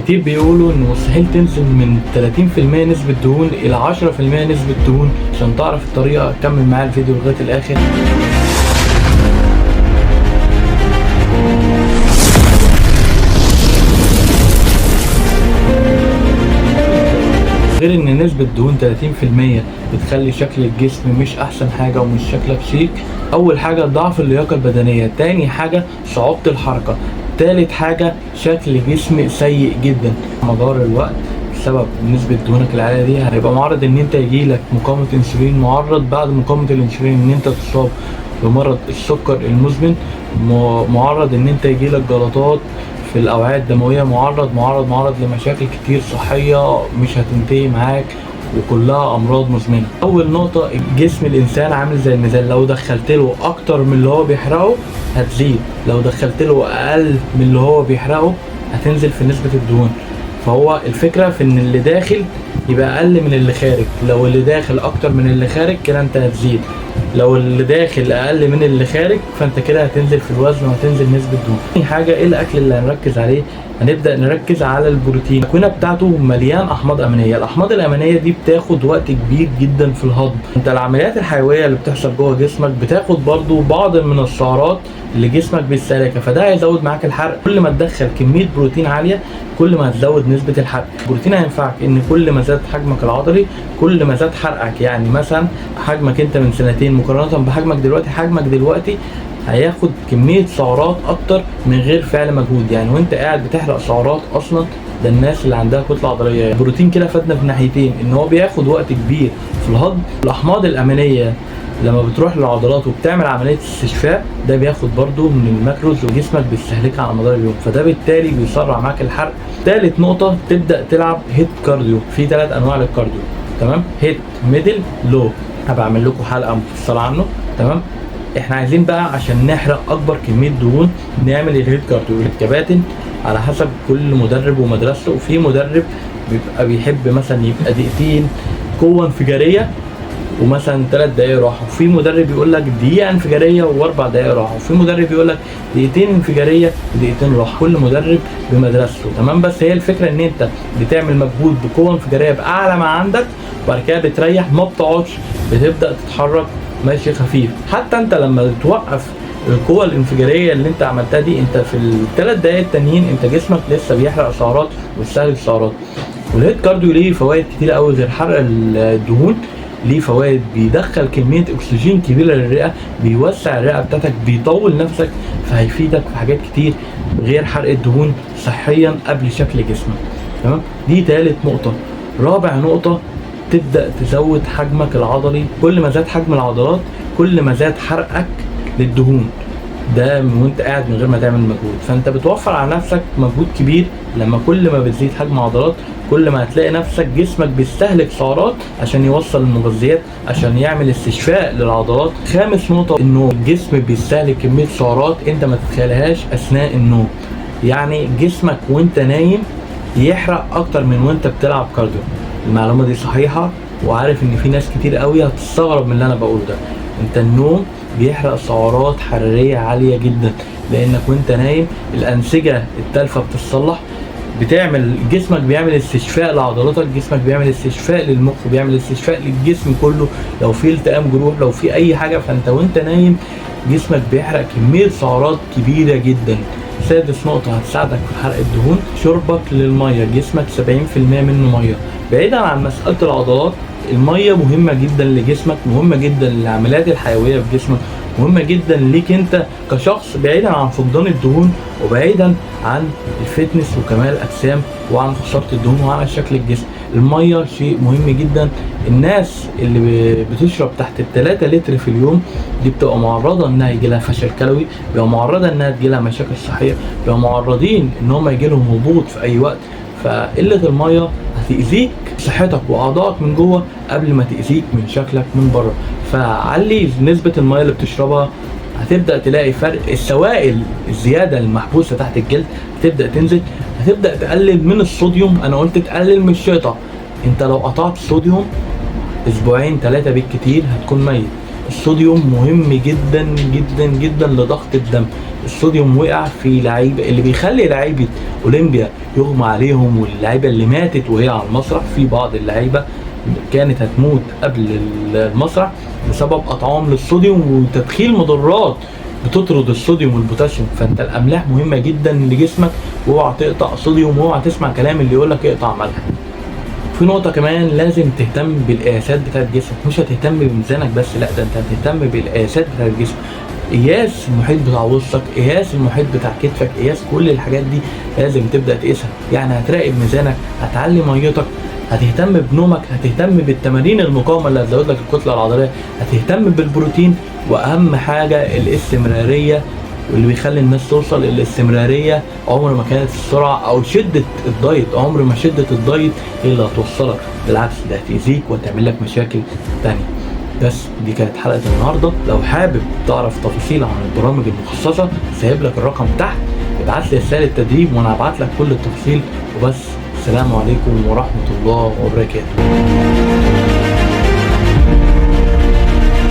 كتير بيقولوا ان مستحيل تنزل من 30% نسبة دهون الى 10% نسبة دهون. عشان تعرف الطريقة كمل معايا الفيديو لغاية الاخر. غير ان نسبة دهون 30% بتخلي شكل الجسم مش احسن حاجة ومش شكلك شيك. اول حاجة ضعف اللياقة البدنية، تاني حاجة صعوبة الحركة، تالت حاجة شكل جسم سيء جدا. مدار الوقت بسبب نسبة دهونك العالية دي هيبقى معرض ان انت يجيلك مقاومة انسولين، معرض بعد مقاومة الانسولين ان انت تصاب بمرض السكر المزمن، معرض ان انت يجيلك جلطات في الاوعية الدموية، معرض لمشاكل كتير صحية مش هتنتهي معاك وكلها امراض مزمنه. اول نقطه، جسم الانسان عامل زي الميزان، لو دخلت له اكتر من اللي هو بيحرقه هتزيد، لو دخلت له اقل من اللي هو بيحرقه هتنزل في نسبه الدهون. فهو الفكره في ان اللي داخل يبقى اقل من اللي خارج، لو اللي داخل اكتر من اللي خارج كده انت هتزيد، لو اللي داخل اقل من اللي خارج فانت كده هتنزل في الوزن وهتنزل نسبه دهون. تاني حاجه، ايه الاكل اللي هنركز عليه؟ هنبدا نركز على البروتين. التكوينه بتاعته مليان احماض امينيه، الاحماض الامينيه دي بتاخد وقت كبير جدا في الهضم. انت العمليات الحيويه اللي بتحصل جوه جسمك بتاخد برضو بعض من السعرات اللي جسمك بيستهلكها، فده هيزود معاك الحرق. كل ما تدخل كميه بروتين عاليه كل ما هتزود نسبه الحرق. البروتين هينفعك ان كل ما زاد حجمك العضلي كل ما زاد حرقك. يعني مثلا حجمك انت من سنتين مقارنه بحجمك دلوقتي، حجمك دلوقتي هياخد كميه سعرات اكتر من غير فعل مجهود، يعني وانت قاعد بتحرق سعرات اصلا. ده الناس اللي عندها كتله عضليه. البروتين كده فادنا في ناحيتين، ان هو بياخد وقت كبير في الهضم. الاحماض الامينيه لما بتروح للعضلات وبتعمل عمليه استشفاء ده بياخد برضو من الماكروز وجسمك بيستهلكها على مدار اليوم، فده بالتالي بيسرع معاك الحرق. ثالث نقطه، تبدا تلعب هيت كارديو. في 3 انواع للكارديو، تمام؟ هيت، ميدل، لو. هبقى اعمل لكم حلقه مفصله عنه، تمام؟ احنا عايزين بقى عشان نحرق اكبر كميه دهون نعمل الهيت كارديو. الكباتن على حسب كل مدرب ومدرسته، وفي مدرب بيبقى بيحب مثلا يبقى دقيقتين قوه انفجاريه ومثلا 3 دقايق راحه، وفي مدرب يقول لك دقيقه انفجاريه و4 دقايق راحه، وفي مدرب يقول لك دقيقتين انفجاريه ودقيقتين راحه. كل مدرب بمدرسته، تمام؟ بس هي الفكره ان انت بتعمل مجهود بقوه انفجاريه باعلى ما عندك، وبعد كده بتريح، ما بتقعدش، بتبدا تتحرك ماشي خفيف. حتى انت لما توقف القوه الانفجاريه اللي انت عملتها دي، انت في ال3 دقايق التانيين انت جسمك لسه بيحرق سعرات ويستهلك سعرات. والهيت كارديو ليه فوائد كتير قوي غير حرق الدهون. ليه فوائد، بيدخل كميه اكسجين كبيره للرئه، بيوسع الرئه بتاعتك، بيطول نفسك، فهيفيدك في حاجات كتير غير حرق الدهون صحيا قبل شكل جسمك، تمام؟ دي ثالث نقطه. رابع نقطه، تبدا تزود حجمك العضلي. كل ما زاد حجم العضلات كل ما زاد حرقك للدهون، ده وانت قاعد من غير ما تعمل مجهود. فانت بتوفر على نفسك مجهود كبير. لما كل ما بتزيد حجم عضلات كل ما هتلاقي نفسك جسمك بيستهلك سعرات عشان يوصل المغذيات، عشان يعمل استشفاء للعضلات. خامس نقطة، انه الجسم بيستهلك كمية سعرات انت ما تتخيلهاش اثناء النوم. يعني جسمك وانت نايم يحرق اكتر من وانت بتلعب كارديو. المعلومة دي صحيحة، وعارف ان في ناس كتير قوي هتستغرب من اللي انا بقوله ده. انت النوم بيحرق سعرات حرارية عالية جدا، لانك وانت نايم الانسجة التالفة بتتصلح، بتعمل جسمك بيعمل استشفاء لعضلاتك، جسمك بيعمل استشفاء للمخ، بيعمل استشفاء للجسم كله. لو في التئام جروح، لو في اي حاجة، فانت وانت نايم جسمك بيحرق كمية سعرات كبيرة جدا. سادس نقطة هتساعدك في حرق الدهون، شربك للمية. جسمك 70% منه مية. بعيدا عن مسألة العضلات، المية مهمة جدا لجسمك، مهمة جدا للعمليات الحيوية في جسمك، مهمة جدا ليك انت كشخص، بعيدا عن فقدان الدهون وبعيدا عن الفتنس وكمال الاجسام وعن خسارة الدهون وعن شكل الجسم. المية شيء مهم جدا. الناس اللي بتشرب تحت 3 لتر في اليوم دي بتبقى معرضة انها يجيلها فشل كلوي، بتبقى معرضة انها تجيلها مشاكل صحية، بتبقى معرضين ان هم يجيلهم هبوط في اي وقت. فقلة المية هتأذيك صحتك واعضائك من جوه قبل ما تأذيك من شكلك من بره. فعلي نسبة المية اللي بتشربها، هتبدأ تلاقي فرق. السوائل الزيادة المحبوسة تحت الجلد هتبدأ تنزل، هتبدأ تقلل من الصوديوم. انا قلت تقلل من الشيطة. انت لو قطعت الصوديوم 2-3 بالكتير هتكون ميت. الصوديوم مهم جدا جدا جدا لضغط الدم. الصوديوم وقع في لعيبه، اللي بيخلي لعيبه اولمبيا يغمى عليهم، واللعيبه اللي ماتت وهي على المسرح، في بعض اللعيبه كانت هتموت قبل المسرح بسبب قطعهم للصوديوم وتدخين مضرات بتطرد الصوديوم والبوتاسيوم. فانت الاملاح مهمه جدا لجسمك، واوعى تقطع صوديوم، واوعى تسمع كلام اللي يقول لك اقطع ملح. في نقطة كمان لازم تهتم بالقياسات بتاعت جسمك، مش هتهتم بميزانك بس، لا ده انت هتهتم بالقياسات بتاعت جسمك. قياس المحيط بتاع وسطك، قياس المحيط بتاع كتفك، قياس كل الحاجات دي لازم تبدأ تقيسها. يعني هتراقب ميزانك، هتعلي ميتك، هتهتم بنومك، هتهتم بالتمارين المقاومة اللي هتزود لك الكتلة العضلية، هتهتم بالبروتين، واهم حاجة الاستمرارية. واللي بيخلي الناس توصل، الاستمرارية عمر ما كانت السرعة او شدة الدايت، عمر ما شدة الدايت هي اللي هتوصلك، بالعكس ده هتأذيك وهتعمل لك مشاكل تانية. بس دي كانت حلقة النهاردة. لو حابب تعرف تفاصيل عن البرامج المخصصة سايب لك الرقم تحت، ابعت لي رسالة تدريب وانا هبعت لك كل التفاصيل. وبس، السلام عليكم ورحمة الله وبركاته.